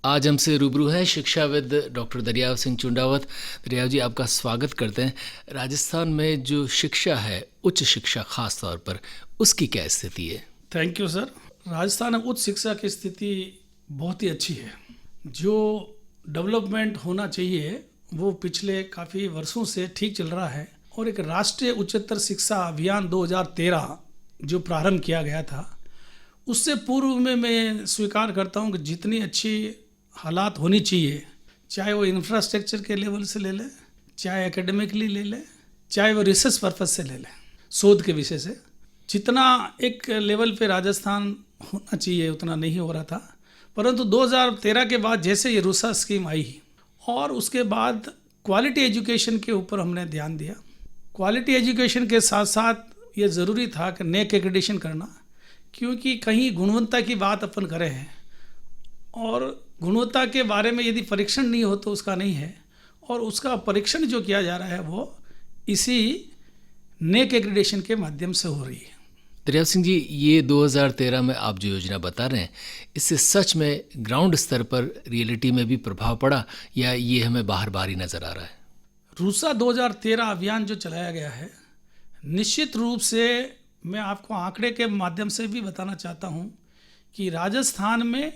आज हमसे रूबरू हैं शिक्षाविद डॉक्टर दरियाव सिंह चुंडावत। दरियाव जी, आपका स्वागत करते हैं। राजस्थान में जो शिक्षा है, उच्च शिक्षा खास तौर पर, उसकी क्या स्थिति है? Thank you sir. राजस्थान में उच्च शिक्षा की स्थिति बहुत ही अच्छी है। जो डेवलपमेंट होना चाहिए वो पिछले काफ़ी वर्षों से ठीक चल रहा है। और एक राष्ट्रीय उच्चतर शिक्षा अभियान 2013 जो प्रारंभ किया गया था, उससे पूर्व में मैं स्वीकार करता हूँ कि जितनी अच्छी हालात होनी चाहिए, चाहे वो इंफ्रास्ट्रक्चर के लेवल से ले लें, चाहे एकेडमिकली ले लें, चाहे वो रिसर्च पर्पज से ले लें, शोध के विषय से, जितना एक लेवल पे राजस्थान होना चाहिए उतना नहीं हो रहा था। परंतु 2013 के बाद जैसे ये रूसा स्कीम आई और उसके बाद क्वालिटी एजुकेशन के ऊपर हमने ध्यान दिया। क्वालिटी एजुकेशन के साथ साथ ये ज़रूरी था कि नेक एक्रेडिटेशन करना, क्योंकि कहीं गुणवत्ता की बात अपन करें हैं और गुणवत्ता के बारे में यदि परीक्षण नहीं हो तो उसका नहीं है, और उसका परीक्षण जो किया जा रहा है वो इसी नेक एक्रेडिटेशन के माध्यम से हो रही है। दरियाव सिंह जी, ये 2013 में आप जो योजना बता रहे हैं, इससे सच में ग्राउंड स्तर पर रियलिटी में भी प्रभाव पड़ा या ये हमें बाहर बाहर ही नज़र आ रहा है? रूसा 2013 अभियान जो चलाया गया है, निश्चित रूप से मैं आपको आंकड़े के माध्यम से भी बताना चाहता हूँ कि राजस्थान में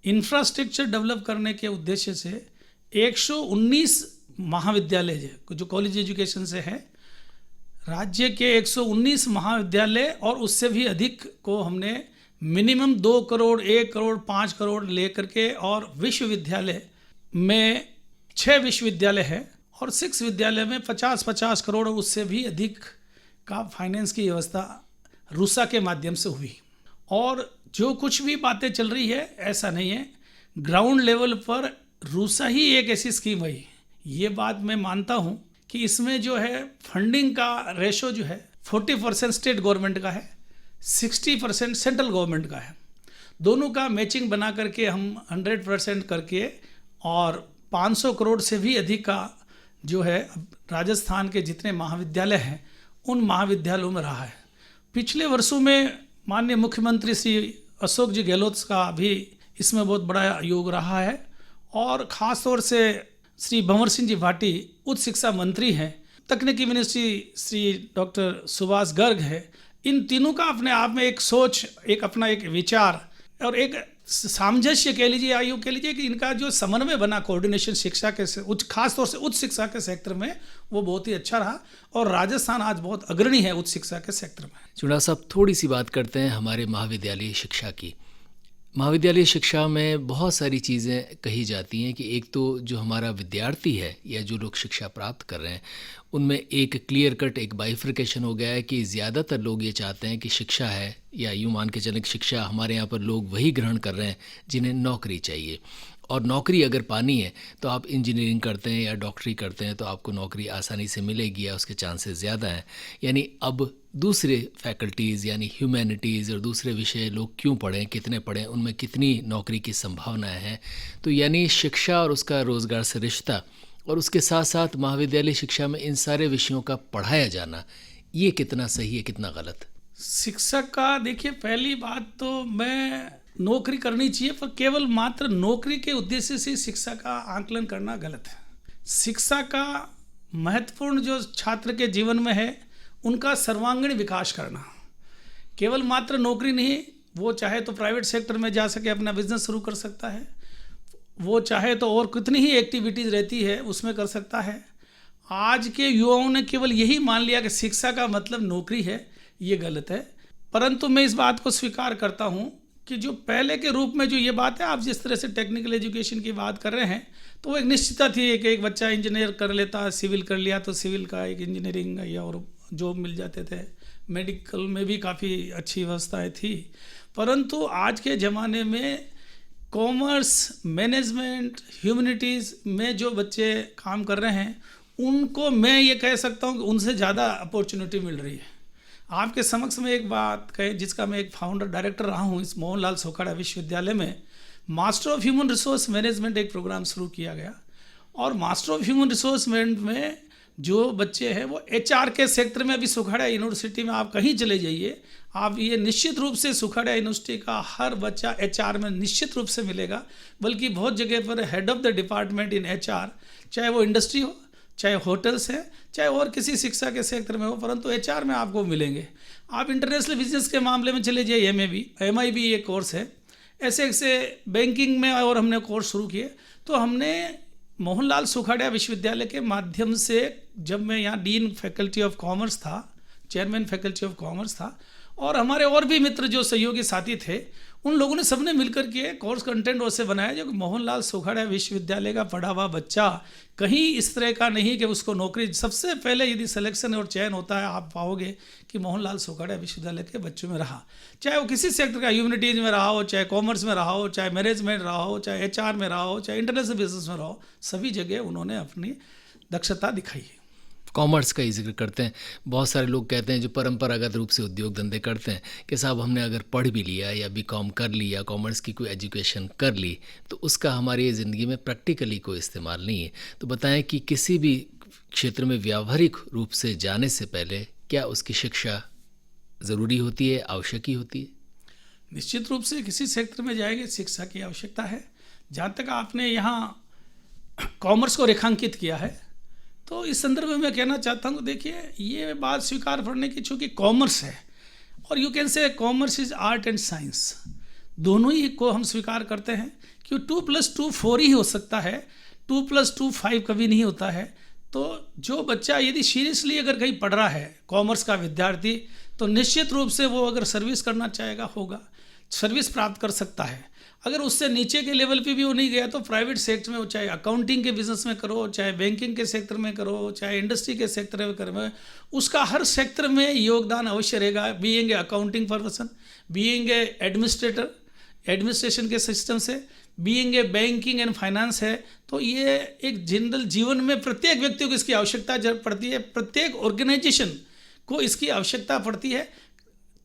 इंफ्रास्ट्रक्चर डेवलप करने के उद्देश्य से 119 महाविद्यालय जो कॉलेज एजुकेशन से है, राज्य के 119 महाविद्यालय और उससे भी अधिक को हमने मिनिमम 2 करोड़, 1 करोड़, 5 करोड़ लेकर के, और विश्वविद्यालय में 6 विश्वविद्यालय है और 6 विद्यालय में 50-50 करोड़ और उससे भी अधिक का फाइनेंस की व्यवस्था रूसा के माध्यम से हुई। और जो कुछ भी बातें चल रही है, ऐसा नहीं है, ग्राउंड लेवल पर रूसा ही एक ऐसी स्कीम आई। ये बात मैं मानता हूँ कि इसमें जो है फंडिंग का रेशो जो है 40% स्टेट गवर्नमेंट का है, 60% सेंट्रल गवर्नमेंट का है। दोनों का मैचिंग बना करके हम 100% करके, और 500 करोड़ से भी अधिक का जो है राजस्थान के जितने महाविद्यालय हैं उन महाविद्यालयों में रहा है। पिछले वर्षों में माननीय मुख्यमंत्री श्री अशोक जी गहलोत का भी इसमें बहुत बड़ा योग रहा है, और ख़ास तौर से श्री भंवर सिंह जी भाटी उच्च शिक्षा मंत्री हैं, तकनीकी मिनिस्ट्री श्री डॉक्टर सुभाष गर्ग है। इन तीनों का अपने आप में एक सोच, एक अपना एक विचार और एक सामंजस्य कह लीजिए, आयु कह लीजिए, कि इनका जो समन्वय बना कोऑर्डिनेशन शिक्षा के उच्च, खास तौर से उच्च शिक्षा के सेक्टर में, वो बहुत ही अच्छा रहा और राजस्थान आज बहुत अग्रणी है उच्च शिक्षा के सेक्टर में। चुनाव साहब, थोड़ी सी बात करते हैं हमारे महाविद्यालयी शिक्षा की। महाविद्यालयी शिक्षा में बहुत सारी चीज़ें कही जाती हैं कि एक तो जो हमारा विद्यार्थी है या जो लोग शिक्षा प्राप्त कर रहे हैं, उनमें एक क्लियर कट एक बाइफर्केशन हो गया है कि ज़्यादातर लोग ये चाहते हैं कि शिक्षा है, या यूँ मान के चलें शिक्षा हमारे यहाँ पर लोग वही ग्रहण कर रहे हैं जिन्हें नौकरी चाहिए, और नौकरी अगर पानी है तो आप इंजीनियरिंग करते हैं या डॉक्टरी करते हैं तो आपको नौकरी आसानी से मिलेगी या उसके चांसेस ज़्यादा हैं। यानी अब दूसरे फैकल्टीज़ यानी ह्यूमैनिटीज़ और दूसरे विषय लोग क्यों पढ़ें, कितने पढ़ें, उनमें कितनी नौकरी की संभावनाएं हैं। तो यानी शिक्षा और उसका रोज़गार से रिश्ता, और उसके साथ साथ महाविद्यालय शिक्षा में इन सारे विषयों का पढ़ाया जाना, ये कितना सही है, कितना गलत? शिक्षक का देखिए, पहली बात तो मैं नौकरी करनी चाहिए, पर केवल मात्र नौकरी के उद्देश्य से शिक्षा का आकलन करना गलत है। शिक्षा का महत्वपूर्ण जो छात्र के जीवन में है, उनका सर्वांगीण विकास करना, केवल मात्र नौकरी नहीं। वो चाहे तो प्राइवेट सेक्टर में जा सके, अपना बिजनेस शुरू कर सकता है, वो चाहे तो और कितनी ही एक्टिविटीज़ रहती है उसमें कर सकता है। आज के युवाओं ने केवल यही मान लिया कि शिक्षा का मतलब नौकरी है, ये गलत है। परंतु मैं इस बात को स्वीकार करता हूँ कि जो पहले के रूप में जो ये बात है, आप जिस तरह से टेक्निकल एजुकेशन की बात कर रहे हैं, तो वो एक निश्चितता थी कि एक बच्चा इंजीनियर कर लेता, सिविल कर लिया तो सिविल का एक इंजीनियरिंग या और जॉब मिल जाते थे। मेडिकल में भी काफ़ी अच्छी व्यवस्थाएं थी। परंतु आज के ज़माने में कॉमर्स, मैनेजमेंट, ह्यूमैनिटीज़ में जो बच्चे काम कर रहे हैं, उनको मैं ये कह सकता हूँ कि उनसे ज़्यादा अपॉर्चुनिटी मिल रही है। आपके समक्ष में एक बात कहे, जिसका मैं एक फाउंडर डायरेक्टर रहा हूँ, इस मोहनलाल सोखाड़ा विश्वविद्यालय में master of human resource management एक प्रोग्राम शुरू किया गया, और master of human resource management में जो बच्चे हैं वो एचआर के सेक्टर में, अभी सुखाड़ा यूनिवर्सिटी में आप कहीं चले जाइए, आप ये निश्चित रूप से सुखाड़ा यूनिवर्सिटी का हर बच्चा एचआर में निश्चित रूप से मिलेगा। बल्कि बहुत जगह पर head of the department in HR, चाहे वो इंडस्ट्री हो, चाहे होटल्स है, चाहे और किसी शिक्षा के सेक्टर में हो, परंतु एचआर में आपको मिलेंगे। आप इंटरनेशनल बिजनेस के मामले में चले जाइए, एमआई भी ये कोर्स है, ऐसे ऐसे बैंकिंग में और हमने कोर्स शुरू किए। तो हमने मोहनलाल सुखाड़िया विश्वविद्यालय के माध्यम से, जब मैं यहाँ डीन फैकल्टी ऑफ कॉमर्स था, चेयरमैन फैकल्टी ऑफ कॉमर्स था, और हमारे और भी मित्र जो सहयोगी साथी थे, उन लोगों ने सबने मिलकर के कोर्स कंटेंट वैसे बनाया जो कि मोहनलाल सुखाड़िया विश्वविद्यालय का पढ़ा हुआ बच्चा कहीं इस तरह का नहीं कि उसको नौकरी, सबसे पहले यदि सिलेक्शन और चयन होता है, आप पाओगे कि मोहनलाल सुखाड़िया विश्वविद्यालय के बच्चों में रहा। चाहे वो किसी सेक्टर का, ह्यूमैनिटीज में रहा हो, चाहे कॉमर्स में रहा हो, चाहे मैनेजमेंट रहा हो, चाहे एचआर में रहा हो, चाहे इंटरनेशनल बिजनेस में रहा हो, सभी जगह उन्होंने अपनी दक्षता दिखाई है। कॉमर्स का ही जिक्र करते हैं। बहुत सारे लोग कहते हैं जो परंपरागत रूप से उद्योग धंधे करते हैं कि साहब हमने अगर पढ़ भी लिया या बीकॉम कर लिया, कॉमर्स की कोई एजुकेशन कर ली, तो उसका हमारी ज़िंदगी में प्रैक्टिकली कोई इस्तेमाल नहीं है। तो बताएं कि किसी भी क्षेत्र में व्यावहारिक रूप से जाने से पहले क्या उसकी शिक्षा ज़रूरी होती है, आवश्यक ही होती है? निश्चित रूप से किसी सेक्टर में जाएंगे शिक्षा की आवश्यकता है। जहाँ तक आपने यहाँ कॉमर्स को रेखांकित किया है, तो इस संदर्भ में मैं कहना चाहता हूँ, देखिए ये बात स्वीकार करने की, चूँकि कॉमर्स है और you can say commerce is art and science, दोनों ही को हम स्वीकार करते हैं कि 2+2 4 ही हो सकता है, 2+2 5 कभी नहीं होता है। तो जो बच्चा यदि सीरियसली अगर कहीं पढ़ रहा है, कॉमर्स का विद्यार्थी, तो निश्चित रूप से वो अगर सर्विस करना चाहेगा, होगा, सर्विस प्राप्त कर सकता है। अगर उससे नीचे के लेवल पे भी वो नहीं गया तो प्राइवेट सेक्टर में, चाहे अकाउंटिंग के बिजनेस में करो, चाहे बैंकिंग के सेक्टर में करो, चाहे इंडस्ट्री के सेक्टर में करो, उसका हर सेक्टर में योगदान अवश्य रहेगा। Being a accounting person, being a administrator, administration के सिस्टम से, being a banking and finance है, तो ये एक जनरल जीवन में प्रत्येक व्यक्ति को इसकी आवश्यकता पड़ती है, प्रत्येक ऑर्गेनाइजेशन को इसकी आवश्यकता पड़ती है।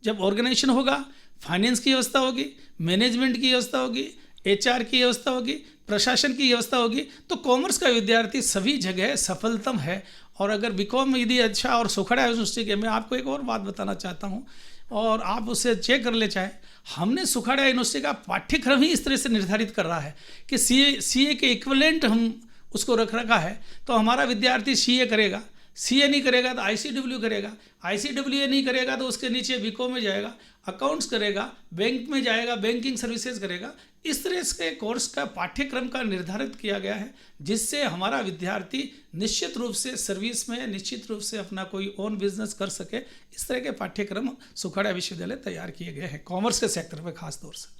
जब ऑर्गेनाइजेशन होगा, फाइनेंस की व्यवस्था होगी, मैनेजमेंट की व्यवस्था होगी, एचआर की व्यवस्था होगी, प्रशासन की व्यवस्था होगी, तो कॉमर्स का विद्यार्थी सभी जगह सफलतम है। और अगर बीकॉम यदि अच्छा और सुखाड़ा यूनिवर्सिटी के, मैं आपको एक और बात बताना चाहता हूँ और आप उसे चेक कर ले, चाहे हमने सुखाड़ा यूनिवर्सिटी का पाठ्यक्रम ही इस तरह से निर्धारित कर रहा है कि सीए के इक्विवेलेंट हम उसको रख रखा है। तो हमारा विद्यार्थी सीए करेगा, सीए नहीं करेगा तो आईसीडब्ल्यू करेगा, आईसीडब्ल्यू नहीं करेगा तो उसके नीचे बीकॉम में जाएगा, अकाउंट्स करेगा, बैंक में जाएगा, बैंकिंग सर्विसेज करेगा। इस तरह से कोर्स का पाठ्यक्रम का निर्धारित किया गया है, जिससे हमारा विद्यार्थी निश्चित रूप से सर्विस में, निश्चित रूप से अपना कोई ओन बिजनेस कर सके। इस तरह के पाठ्यक्रम सुखाड़ा विश्वविद्यालय तैयार किए गए हैं, कॉमर्स के सेक्टर में खास तौर से।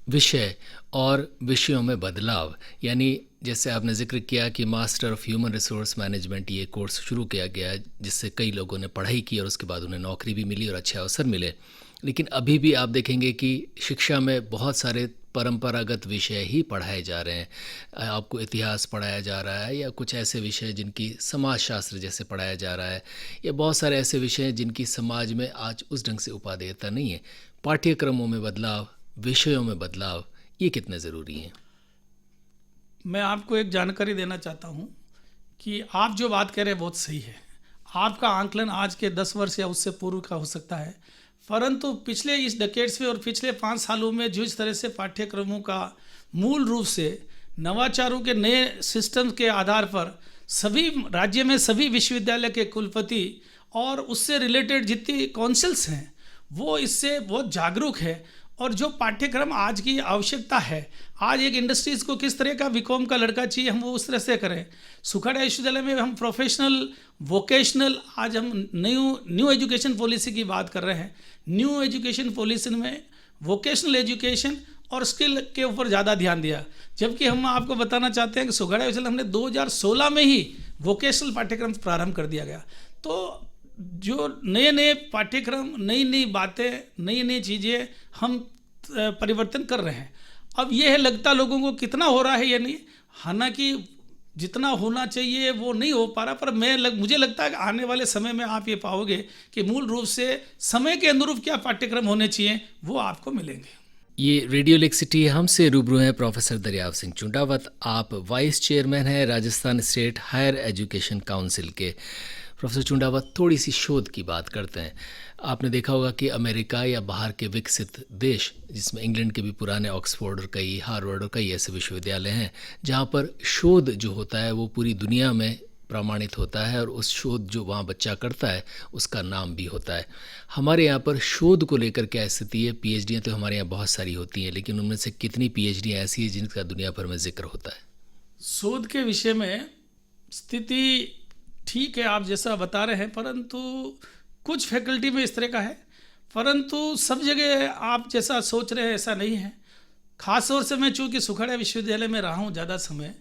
विषय और विषयों में बदलाव, यानी जैसे आपने जिक्र किया कि master of human resource management ये कोर्स शुरू किया गया, जिससे कई लोगों ने पढ़ाई की और उसके बाद उन्हें नौकरी भी मिली और अच्छे अवसर मिले। लेकिन अभी भी आप देखेंगे कि शिक्षा में बहुत सारे परंपरागत विषय ही पढ़ाए जा रहे हैं। आपको इतिहास पढ़ाया जा रहा है या कुछ ऐसे विषय जिनकी समाजशास्त्र जैसे पढ़ाया जा रहा है, या बहुत सारे ऐसे विषय हैं जिनकी समाज में आज उस ढंग से उपादेयता नहीं है। पाठ्यक्रमों में बदलाव, विषयों में बदलाव, ये कितने ज़रूरी हैं? मैं आपको एक जानकारी देना चाहता हूँ कि आप जो बात कह रहे हैं बहुत सही है। आपका आंकलन आज के 10 वर्ष या उससे पूर्व का हो सकता है, परंतु पिछले इस डेकेड्स में और पिछले 5 सालों में जिस तरह से पाठ्यक्रमों का मूल रूप से नवाचारों के नए सिस्टम के आधार पर सभी राज्य में सभी विश्वविद्यालय के कुलपति और उससे रिलेटेड जितनी काउंसिल्स हैं वो इससे बहुत जागरूक है। और जो पाठ्यक्रम आज की आवश्यकता है, आज एक इंडस्ट्रीज़ को किस तरह का बीकॉम का लड़का चाहिए, हम वो उस तरह से करें। सुखाड़ा विश्वविद्यालय में हम प्रोफेशनल, वोकेशनल, आज हम न्यू एजुकेशन पॉलिसी की बात कर रहे हैं। न्यू एजुकेशन पॉलिसी में वोकेशनल एजुकेशन और स्किल के ऊपर ज़्यादा ध्यान दिया, जबकि हम आपको बताना चाहते हैं कि सुखाड़ा विश्वविद्यालय हमने 2016 में ही वोकेशनल पाठ्यक्रम प्रारंभ कर दिया गया। तो जो नए नए पाठ्यक्रम, नई नई बातें, नई नई चीज़ें हम परिवर्तन कर रहे हैं। अब ये है, लगता लोगों को कितना हो रहा है या नहीं, हालांकि जितना होना चाहिए वो नहीं हो पा रहा, पर मुझे लगता है कि आने वाले समय में आप ये पाओगे कि मूल रूप से समय के अनुरूप क्या पाठ्यक्रम होने चाहिए वो आपको मिलेंगे। ये रेडियो लेक सिटी हमसे रूबरू हैं प्रोफेसर दरियाव सिंह चुंडावत। आप वाइस चेयरमैन हैं Rajasthan state higher education council के। प्रोफेसर चुंडावत, थोड़ी सी शोध की बात करते हैं। आपने देखा होगा कि अमेरिका या बाहर के विकसित देश, जिसमें इंग्लैंड के भी पुराने ऑक्सफोर्ड और कई हार्वर्ड और कई ऐसे विश्वविद्यालय हैं जहाँ पर शोध जो होता है वो पूरी दुनिया में प्रमाणित होता है और उस शोध जो वहाँ बच्चा करता है उसका नाम भी होता है। हमारे यहाँ पर शोध को लेकर क्या स्थिति है? पीएचडियाँ तो हमारे यहाँ बहुत सारी होती हैं, लेकिन उनमें से कितनी पीएचडियाँ ऐसी हैं जिनका दुनिया भर में जिक्र होता है? शोध के विषय में स्थिति ठीक है, आप जैसा बता रहे हैं, परंतु कुछ फैकल्टी में इस तरह का है, परंतु सब जगह आप जैसा सोच रहे हैं ऐसा नहीं है। खास तौर से मैं चूँकि सुखड़ा विश्वविद्यालय में रहा हूँ ज़्यादा समय,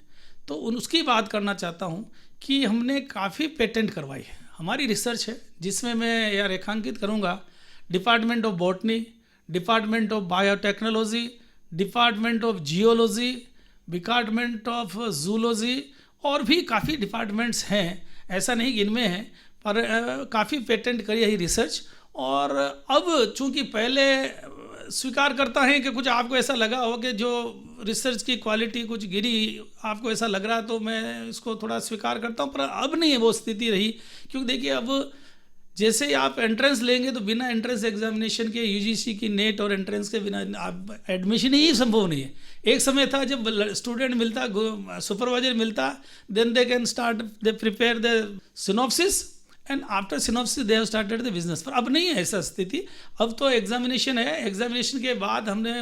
तो उसकी बात करना चाहता हूँ कि हमने काफ़ी पेटेंट करवाई है। हमारी रिसर्च है जिसमें मैं यह रेखांकित करूँगा, department of botany, department of biotechnology, department of geology, department of zoology और भी काफ़ी डिपार्टमेंट्स हैं, ऐसा नहीं कि इनमें हैं, पर काफ़ी पेटेंट करी है रिसर्च। और अब चूंकि पहले स्वीकार करता है कि कुछ आपको ऐसा लगा हो कि जो रिसर्च की क्वालिटी कुछ गिरी, आपको ऐसा लग रहा है, तो मैं इसको थोड़ा स्वीकार करता हूँ, पर अब नहीं है वो स्थिति रही। क्योंकि देखिए, अब जैसे ही आप एंट्रेंस लेंगे तो बिना एंट्रेंस एग्जामिनेशन के, यूजीसी की नेट और एंट्रेंस के बिना आप एडमिशन ही संभव नहीं है। एक समय था जब स्टूडेंट मिलता, सुपरवाइजर मिलता, then they can start, they prepare the synopsis and after synopsis they have started the business. पर अब नहीं है ऐसा स्थिति। अब तो एग्जामिनेशन है, एग्जामिनेशन के बाद हमने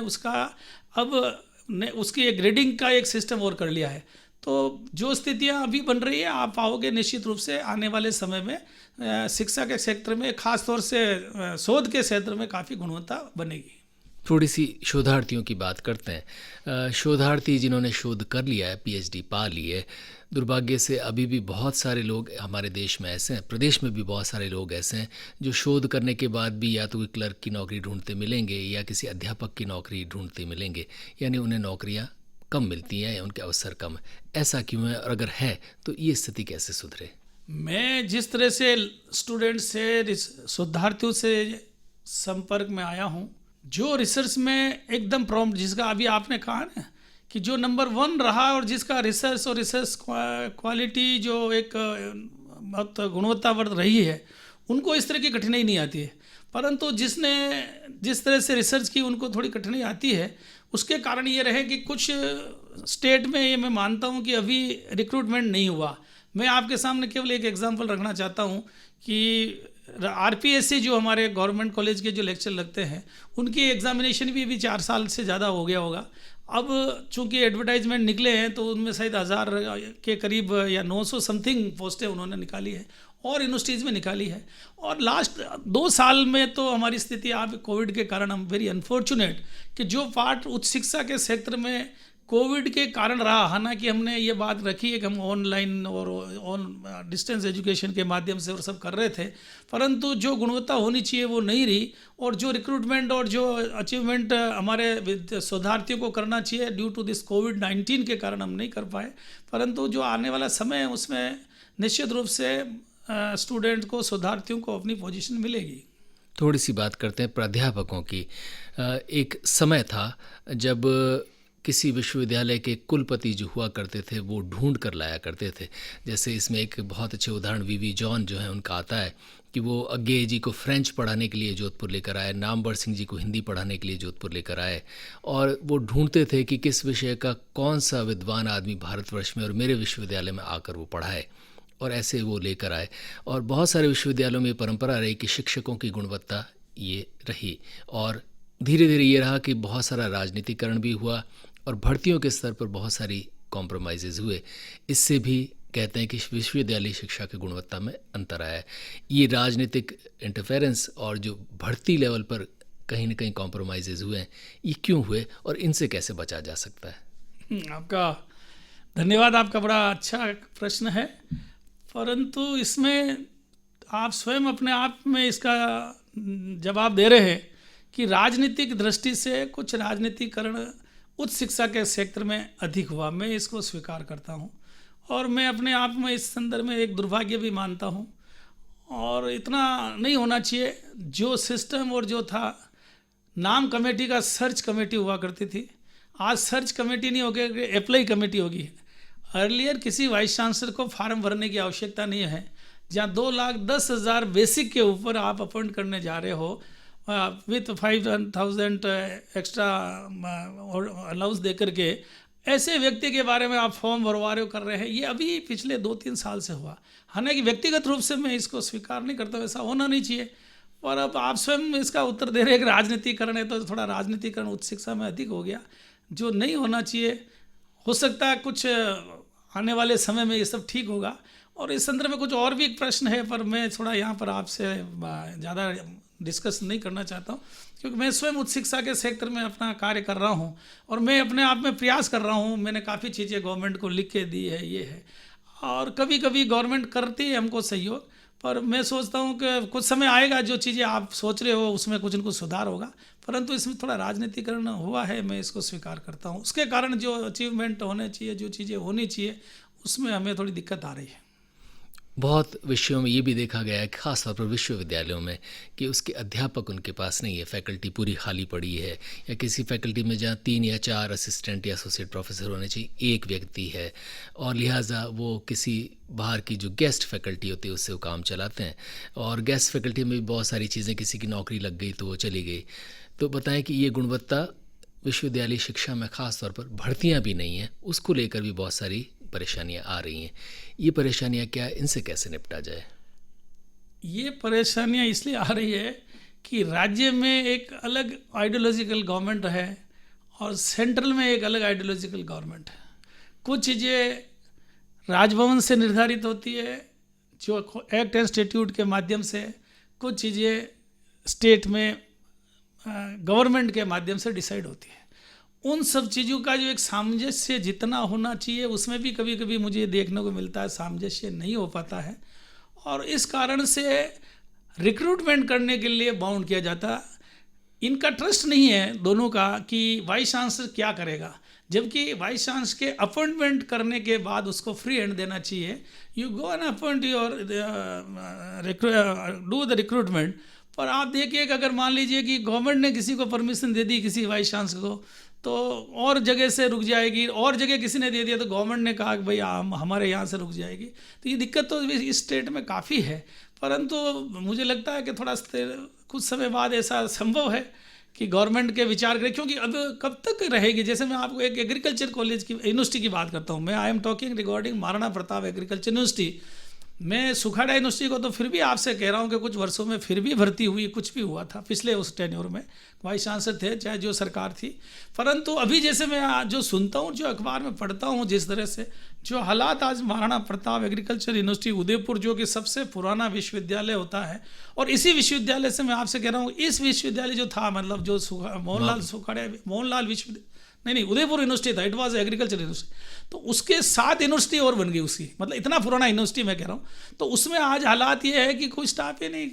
उसकी एक ग्रेडिंग का एक सिस्टम और कर लिया है। तो जो स्थितियां अभी बन रही है, आप पाओगे निश्चित रूप से आने वाले समय में शिक्षा के क्षेत्र में, खास तौर से शोध के क्षेत्र में काफ़ी गुणवत्ता बनेगी। थोड़ी सी शोधार्थियों की बात करते हैं। शोधार्थी जिन्होंने शोध कर लिया है, पीएचडी पा ली है, दुर्भाग्य से अभी भी बहुत सारे लोग हमारे देश में ऐसे हैं, प्रदेश में भी बहुत सारे लोग ऐसे हैं जो शोध करने के बाद भी या तो कोई क्लर्क की नौकरी ढूंढते मिलेंगे या किसी अध्यापक की नौकरी ढूंढते मिलेंगे, यानी उन्हें नौकरियां कम मिलती हैं या उनके अवसर कम है। ऐसा क्यों है? और अगर है तो ये स्थिति कैसे सुधरे? मैं जिस तरह से स्टूडेंट से, शोधार्थियों से संपर्क में आया हूँ, जो रिसर्च में एकदम प्रॉम्प्ट, जिसका अभी आपने कहा ना कि जो नंबर 1 रहा और जिसका रिसर्च और रिसर्च क्वालिटी जो एक बहुत गुणवत्तावर्ध रही है, उनको इस तरह की कठिनाई नहीं आती है। परंतु जिसने जिस तरह से रिसर्च की उनको थोड़ी कठिनाई आती है। उसके कारण ये रहे कि कुछ स्टेट में, ये मैं मानता हूँ कि अभी रिक्रूटमेंट नहीं हुआ। मैं आपके सामने केवल एक एग्जांपल रखना चाहता हूँ कि आरपीएससी जो हमारे गवर्नमेंट कॉलेज के जो लेक्चर लगते हैं, उनकी एग्जामिनेशन भी अभी 4 साल से ज़्यादा हो गया होगा। अब चूंकि एडवर्टाइजमेंट निकले हैं तो उनमें शायद 1000 के करीब या 900 समथिंग पोस्टें उन्होंने निकाली है और यूनिवर्सिटीज़ में निकाली है। और लास्ट 2 साल में तो हमारी स्थिति, आप कोविड के कारण हम वेरी अनफॉर्चुनेट कि जो पार्ट उच्च शिक्षा के क्षेत्र में कोविड के कारण रहा, हालांकि हमने ये बात रखी है कि हम ऑनलाइन और डिस्टेंस एजुकेशन के माध्यम से और सब कर रहे थे, परंतु जो गुणवत्ता होनी चाहिए वो नहीं रही। और जो रिक्रूटमेंट और जो अचीवमेंट हमारे शोधार्थियों को करना चाहिए, ड्यू टू दिस कोविड-19 के कारण हम नहीं कर पाए। परंतु जो आने वाला समय है उसमें निश्चित रूप से स्टूडेंट को, शोधार्थियों को अपनी पोजीशन मिलेगी। थोड़ी सी बात करते हैं प्राध्यापकों की। एक समय था जब किसी विश्वविद्यालय के कुलपति जो हुआ करते थे वो ढूंढ कर लाया करते थे। जैसे इसमें एक बहुत अच्छे उदाहरण वीवी जॉन जो है उनका आता है कि वो अज्ञेय जी को फ्रेंच पढ़ाने के लिए जोधपुर लेकर आए, नामवर सिंह जी को हिंदी पढ़ाने के लिए जोधपुर लेकर आए, और वो ढूंढते थे कि किस विषय का कौन सा विद्वान आदमी भारतवर्ष में और मेरे विश्वविद्यालय में आकर वो पढ़ाए, और ऐसे वो लेकर आए। और बहुत सारे विश्वविद्यालयों में परंपरा रही कि शिक्षकों की गुणवत्ता ये रही, और धीरे धीरे ये रहा कि बहुत सारा राजनीतिकरण भी हुआ और भर्तियों के स्तर पर बहुत सारी कॉम्प्रोमाइज़ हुए। इससे भी कहते हैं कि विश्वविद्यालय शिक्षा की गुणवत्ता में अंतर आया है। ये राजनीतिक इंटरफेरेंस और जो भर्ती लेवल पर कहीं ना कहीं कॉम्प्रोमाइज़ हुए हैं, ये क्यों हुए और इनसे कैसे बचा जा सकता है? आपका धन्यवाद, आपका बड़ा अच्छा प्रश्न है। परंतु इसमें आप स्वयं अपने आप में इसका जवाब दे रहे हैं कि राजनीतिक दृष्टि से कुछ राजनीतिकरण उच्च शिक्षा के क्षेत्र में अधिक हुआ। मैं इसको स्वीकार करता हूँ और मैं अपने आप में इस संदर्भ में एक दुर्भाग्य भी मानता हूँ। और इतना नहीं होना चाहिए। जो सिस्टम और जो था नाम कमेटी का सर्च कमेटी हुआ करती थी। आज सर्च कमेटी नहीं होगी, अप्लाई कमेटी होगी। अर्लियर किसी वाइस चांसलर को फॉर्म भरने की आवश्यकता नहीं है। जहाँ 2,10,000 बेसिक के ऊपर आप अपॉइंट करने जा रहे हो विथ 5,000 एक्स्ट्रा अलाउंस दे करके, ऐसे व्यक्ति के बारे में आप फॉर्म भरवा रहे हो, कर रहे हैं। ये अभी पिछले 2-3 साल से हुआ। हालांकि व्यक्तिगत रूप से मैं इसको स्वीकार नहीं करता, ऐसा होना नहीं चाहिए। और अब आप स्वयं इसका उत्तर दे रहे हैं कि राजनीतिकरण है, तो थोड़ा राजनीतिकरण उच्च शिक्षा में अधिक हो गया, जो नहीं होना चाहिए। हो सकता है कुछ आने वाले समय में ये सब ठीक होगा। और इस संदर्भ में कुछ और भी एक प्रश्न है, पर मैं थोड़ा यहाँ पर आपसे ज़्यादा डिस्कस नहीं करना चाहता हूँ, क्योंकि मैं स्वयं उच्च शिक्षा के सेक्टर में अपना कार्य कर रहा हूँ और मैं अपने आप में प्रयास कर रहा हूँ। मैंने काफ़ी चीज़ें गवर्नमेंट को लिख के दी है, ये है। और कभी कभी गवर्नमेंट करती है हमको सहयोग, पर मैं सोचता हूँ कि कुछ समय आएगा, जो चीज़ें आप सोच रहे हो उसमें कुछ न कुछ सुधार होगा। परंतु इसमें थोड़ा राजनीतिकरण हुआ है, मैं इसको स्वीकार करता हूँ। उसके कारण जो अचीवमेंट होने चाहिए, जो चीज़ें होनी चाहिए, उसमें हमें थोड़ी दिक्कत आ रही है। बहुत विषयों में ये भी देखा गया है, खासतौर पर विश्वविद्यालयों में, कि उसके अध्यापक उनके पास नहीं है, फैकल्टी पूरी खाली पड़ी है, या किसी फैकल्टी में जहाँ 3 या 4 असिस्टेंट या एसोसिएट प्रोफेसर होने चाहिए, एक व्यक्ति है, और लिहाजा वो किसी बाहर की जो गेस्ट फैकल्टी होती है उससे वो काम चलाते हैं। और गेस्ट फैकल्टी में भी बहुत सारी चीज़ें, किसी की नौकरी लग गई तो वो चली गई। तो बताएं कि ये गुणवत्ता विश्वविद्यालय शिक्षा में ख़ास तौर पर भर्तियाँ भी नहीं हैं, उसको लेकर भी बहुत सारी परेशानियां आ रही हैं। ये परेशानियां क्या है, इनसे कैसे निपटा जाए? ये परेशानियां इसलिए आ रही है कि राज्य में एक अलग आइडियोलॉजिकल गवर्नमेंट है और सेंट्रल में एक अलग आइडियोलॉजिकल गवर्नमेंट है। कुछ चीज़ें राजभवन से निर्धारित होती है, जो एक्ट एंड स्टैट्यूट के माध्यम से, कुछ चीज़ें स्टेट में गवर्नमेंट के माध्यम से डिसाइड होती है। उन सब चीज़ों का जो एक सामंजस्य जितना होना चाहिए, उसमें भी कभी कभी मुझे देखने को मिलता है सामंजस्य नहीं हो पाता है, और इस कारण से रिक्रूटमेंट करने के लिए बाउंड किया जाता। इनका ट्रस्ट नहीं है दोनों का कि वाइस चांसलर क्या करेगा, जबकि वाइस चांसलर के अपॉइंटमेंट करने के बाद उसको फ्री हैंड देना चाहिए। You go and appoint your do the recruitment. पर आप देखिए कि अगर मान लीजिए कि गवर्नमेंट ने किसी को परमिशन दे दी, किसी वाइस चांसलर को, तो और जगह से रुक जाएगी, और जगह किसी ने दे दिया तो गवर्नमेंट ने कहा कि भाई हमारे यहाँ से रुक जाएगी। तो ये दिक्कत तो इस स्टेट में काफ़ी है। परंतु मुझे लगता है कि थोड़ा कुछ समय बाद ऐसा संभव है कि गवर्नमेंट के विचार करें, क्योंकि अब कब तक रहेगी। जैसे मैं आपको एक एग्रीकल्चर कॉलेज की यूनिवर्सिटी की बात करता हूँ, मैं I am talking regarding Maharana Pratap agriculture university. मैं सुखाड़ा यूनिवर्सिटी को तो फिर भी आपसे कह रहा हूँ कि कुछ वर्षों में फिर भी भर्ती हुई, कुछ भी हुआ था पिछले उस टेन्योर में, वाइस चांसलर थे चाहे जो सरकार थी। परंतु अभी जैसे मैं जो सुनता हूँ, जो अखबार में पढ़ता हूँ, जिस तरह से जो हालात आज महाराणा प्रताप एग्रीकल्चर यूनिवर्सिटी उदयपुर, जो कि सबसे पुराना विश्वविद्यालय होता है, और इसी विश्वविद्यालय से मैं आपसे कह रहा हूँ, इस विश्वविद्यालय जो था, मतलब जो मोहनलाल विश्वविद्यालय, नहीं उदयपुर यूनिवर्सिटी था, इट वाज एग्रीकल्चर यूनिवर्सिटी, तो उसके 7 यूनिवर्सिटी और बन गई उसकी, मतलब इतना पुराना यूनिवर्सिटी मैं कह रहा हूँ। तो उसमें आज हालात ये है कि कोई स्टाफ ही नहीं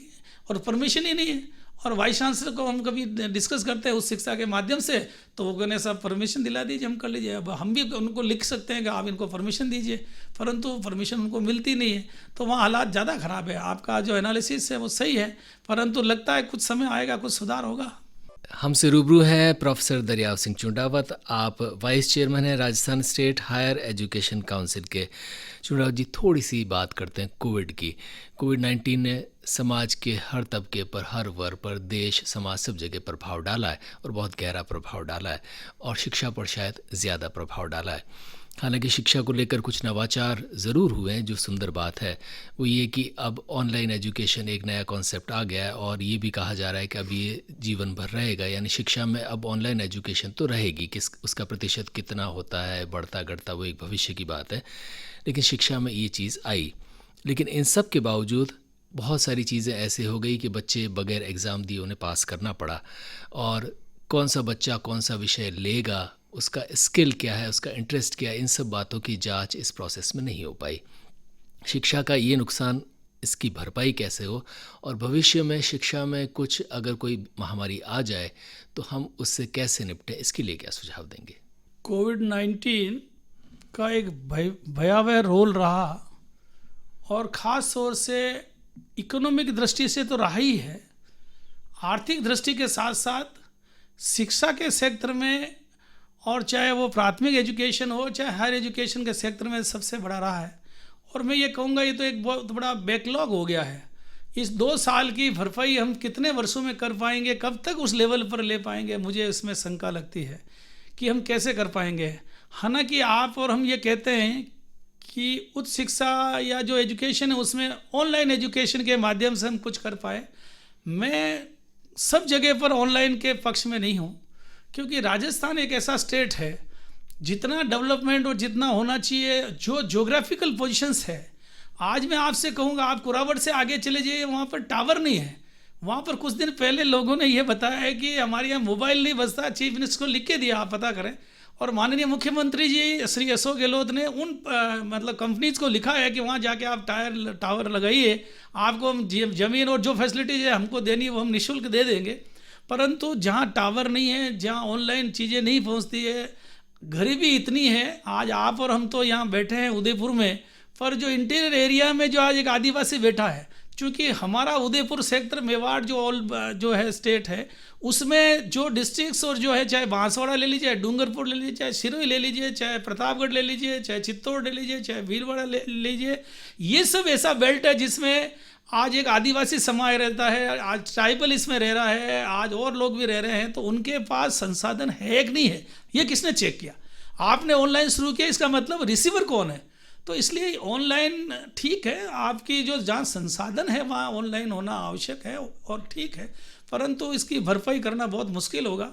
और परमिशन ही नहीं है। और वाइस चांसलर को हम कभी डिस्कस करते हैं उस शिक्षा के माध्यम से, तो वो कहने साहब परमिशन दिला दीजिए, हम कर लीजिए। अब हम भी उनको लिख सकते हैं कि आप इनको परमिशन दीजिए, परंतु परमिशन उनको मिलती नहीं है। तो वहाँ हालात ज़्यादा ख़राब है। आपका जो एनालिसिस है वो सही है, परंतु लगता है कुछ समय आएगा, कुछ सुधार होगा। हमसे रूबरू है प्रोफेसर दरियाव सिंह चुंडावत। आप वाइस चेयरमैन हैं Rajasthan state higher education council के। चुंडावत जी, थोड़ी सी बात करते हैं कोविड की। कोविड-19 ने समाज के हर तबके पर, हर वर्ग पर, देश समाज सब जगह प्रभाव डाला है, और बहुत गहरा प्रभाव डाला है, और शिक्षा पर शायद ज़्यादा प्रभाव डाला है। हालांकि शिक्षा को लेकर कुछ नवाचार ज़रूर हुए हैं। जो सुंदर बात है वो ये कि अब ऑनलाइन एजुकेशन एक नया कॉन्सेप्ट आ गया है, और ये भी कहा जा रहा है कि अब ये जीवन भर रहेगा, यानी शिक्षा में अब ऑनलाइन एजुकेशन तो रहेगी। उसका प्रतिशत कितना होता है, बढ़ता घटता, वो एक भविष्य की बात है, लेकिन शिक्षा में ये चीज़ आई। लेकिन इन सब के बावजूद बहुत सारी चीज़ें ऐसे हो गई कि बच्चे बगैर एग्ज़ाम दिए उन्हें पास करना पड़ा, और कौन सा बच्चा कौन सा विषय लेगा, उसका स्किल क्या है, उसका इंटरेस्ट क्या है, इन सब बातों की जांच इस प्रोसेस में नहीं हो पाई। शिक्षा का ये नुकसान, इसकी भरपाई कैसे हो, और भविष्य में शिक्षा में कुछ अगर कोई महामारी आ जाए तो हम उससे कैसे निपटें, इसके लिए क्या सुझाव देंगे? कोविड-19 का एक भयावह रोल रहा, और ख़ास तौर से इकोनॉमिक दृष्टि से तो रहा ही है, आर्थिक दृष्टि के साथ साथ शिक्षा के सेक्टर में, और चाहे वो प्राथमिक एजुकेशन हो चाहे हायर एजुकेशन के सेक्टर में, सबसे बड़ा रहा है। और मैं ये कहूँगा ये तो एक बहुत बड़ा बैकलॉग हो गया है। इस 2 साल की भरपाई हम कितने वर्षों में कर पाएंगे, कब तक उस लेवल पर ले पाएंगे, मुझे इसमें शंका लगती है कि हम कैसे कर पाएंगे। हालांकि आप और हम ये कहते हैं कि उच्च शिक्षा या जो एजुकेशन है उसमें ऑनलाइन एजुकेशन के माध्यम से हम कुछ कर पाए। मैं सब जगह पर ऑनलाइन के पक्ष में नहीं हूँ, क्योंकि राजस्थान एक ऐसा स्टेट है जितना डेवलपमेंट और जितना होना चाहिए, जो ज्योग्राफिकल पोजीशंस है, आज मैं आपसे कहूँगा आप कुरावट से आगे चले जाइए, वहाँ पर टावर नहीं है। वहाँ पर कुछ दिन पहले लोगों ने यह बताया है कि हमारे यहाँ मोबाइल नहीं बजता, चीफ मिनिस्टर को लिख के दिया, आप पता करें। और माननीय मुख्यमंत्री जी श्री अशोक गहलोत ने उन मतलब कंपनीज को लिखा है कि वहाँ जाके आप टावर लगाइए, आपको हम ज़मीन और जो फैसिलिटीज़ है हमको देनी है वो हम निःशुल्क दे देंगे। परंतु जहाँ टावर नहीं है, जहाँ ऑनलाइन चीज़ें नहीं पहुँचती है, गरीबी इतनी है। आज आप और हम तो यहाँ बैठे हैं उदयपुर में, पर जो इंटीरियर एरिया में जो आज एक आदिवासी बैठा है, क्योंकि हमारा उदयपुर सेक्टर मेवाड़ जो है स्टेट है, उसमें जो डिस्ट्रिक्ट्स और जो है, चाहे बांसवाड़ा ले लीजिए, डूंगरपुर ले लीजिए, चाहे सिरोही ले लीजिए, चाहे प्रतापगढ़ ले लीजिए, चाहे चित्तौड़ ले लीजिए, चाहे भीलवाड़ा ले लीजिए, ये सब ऐसा बेल्ट है जिसमें आज एक आदिवासी समाज रहता है, आज ट्राइबल इसमें रह रहा है, आज और लोग भी रह रहे हैं। तो उनके पास संसाधन है कि नहीं है, ये किसने चेक किया? आपने ऑनलाइन शुरू किया, इसका मतलब रिसीवर कौन है? तो इसलिए ऑनलाइन ठीक है, आपकी जो जहाँ संसाधन है वहाँ ऑनलाइन होना आवश्यक है और ठीक है, परंतु इसकी भरपाई करना बहुत मुश्किल होगा।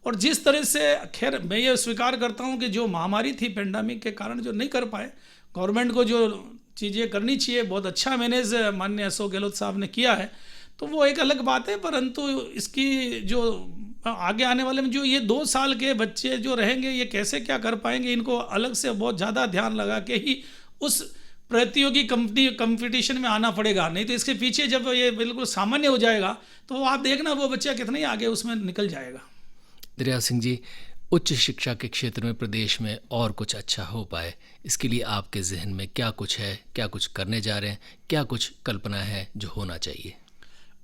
और जिस तरह से, खैर मैं ये स्वीकार करता हूँ कि जो महामारी थी पेंडेमिक के कारण जो नहीं कर पाए, गवर्नमेंट को जो चीज़ें करनी चाहिए बहुत अच्छा मैनेज माननीय अशोक गहलोत साहब ने किया है, तो वो एक अलग बात है। परंतु इसकी जो आगे आने वाले में जो ये 2 साल के बच्चे जो रहेंगे, ये कैसे क्या कर पाएंगे, इनको अलग से बहुत ज़्यादा ध्यान लगा के ही उस प्रतियोगी कंपटीशन में आना पड़ेगा। नहीं तो इसके पीछे जब ये बिल्कुल सामान्य हो जाएगा तो आप देखना वो बच्चा कितना ही आगे उसमें निकल जाएगा। दरिया सिंह जी, उच्च शिक्षा के क्षेत्र में प्रदेश में और कुछ अच्छा हो पाए, इसके लिए आपके जहन में क्या कुछ है, क्या कुछ करने जा रहे हैं, क्या कुछ कल्पना है जो होना चाहिए?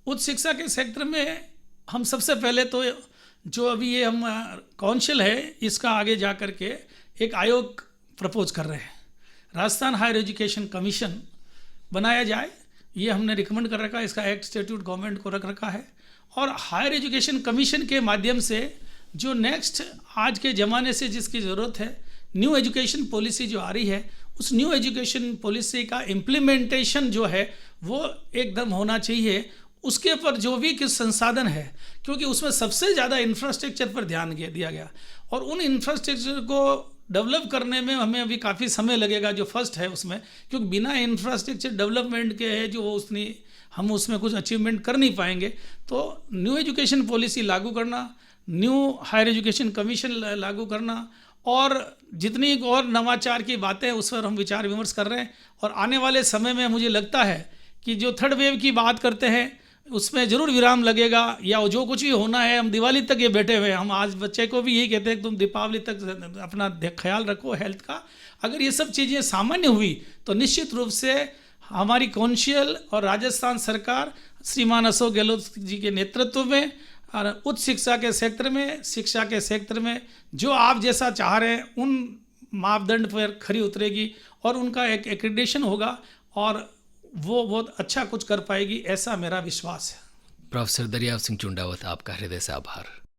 उच्च शिक्षा के सेक्टर में हम सबसे पहले तो जो अभी ये हम काउंसिल है, इसका आगे जा कर के एक आयोग प्रपोज कर रहे हैं, राजस्थान हायर एजुकेशन कमीशन बनाया जाए, ये हमने रिकमेंड कर रखा है। इसका एक्ट स्टैट्यूट गवर्नमेंट को रख रखा है। और हायर एजुकेशन कमीशन के माध्यम से जो नेक्स्ट आज के ज़माने से जिसकी ज़रूरत है, न्यू एजुकेशन पॉलिसी जो आ रही है, उस न्यू एजुकेशन पॉलिसी का इम्प्लीमेंटेशन जो है वो एकदम होना चाहिए। उसके ऊपर जो भी किस संसाधन है, क्योंकि उसमें सबसे ज़्यादा इंफ्रास्ट्रक्चर पर ध्यान दिया गया, और उन इंफ्रास्ट्रक्चर को डेवलप करने में हमें अभी काफ़ी समय लगेगा जो फर्स्ट है उसमें, क्योंकि बिना इंफ्रास्ट्रक्चर डेवलपमेंट के है जो उसने हम उसमें कुछ अचीवमेंट कर नहीं पाएंगे। तो न्यू एजुकेशन पॉलिसी लागू करना, न्यू हायर एजुकेशन कमीशन लागू करना, और जितनी और नवाचार की बातें उस पर हम विचार विमर्श कर रहे हैं। और आने वाले समय में मुझे लगता है कि जो थर्ड वेव की बात करते हैं उसमें ज़रूर विराम लगेगा, या जो कुछ भी होना है, हम दिवाली तक ये बैठे हुए हैं, हम आज बच्चे को भी यही कहते हैं कि तुम दीपावली तक अपना ख्याल रखो हेल्थ का। अगर ये सब चीज़ें सामान्य हुई तो निश्चित रूप से हमारी काउंसिल और राजस्थान सरकार श्रीमान अशोक गहलोत जी के नेतृत्व में और उच्च शिक्षा के सेक्टर में जो आप जैसा चाह रहे हैं उन मापदंड पर खरी उतरेगी, और उनका एक एक्रेडिटेशन होगा और वो बहुत अच्छा कुछ कर पाएगी, ऐसा मेरा विश्वास है। प्रोफेसर दरिया सिंह चुंडावत, आपका हृदय से आभार।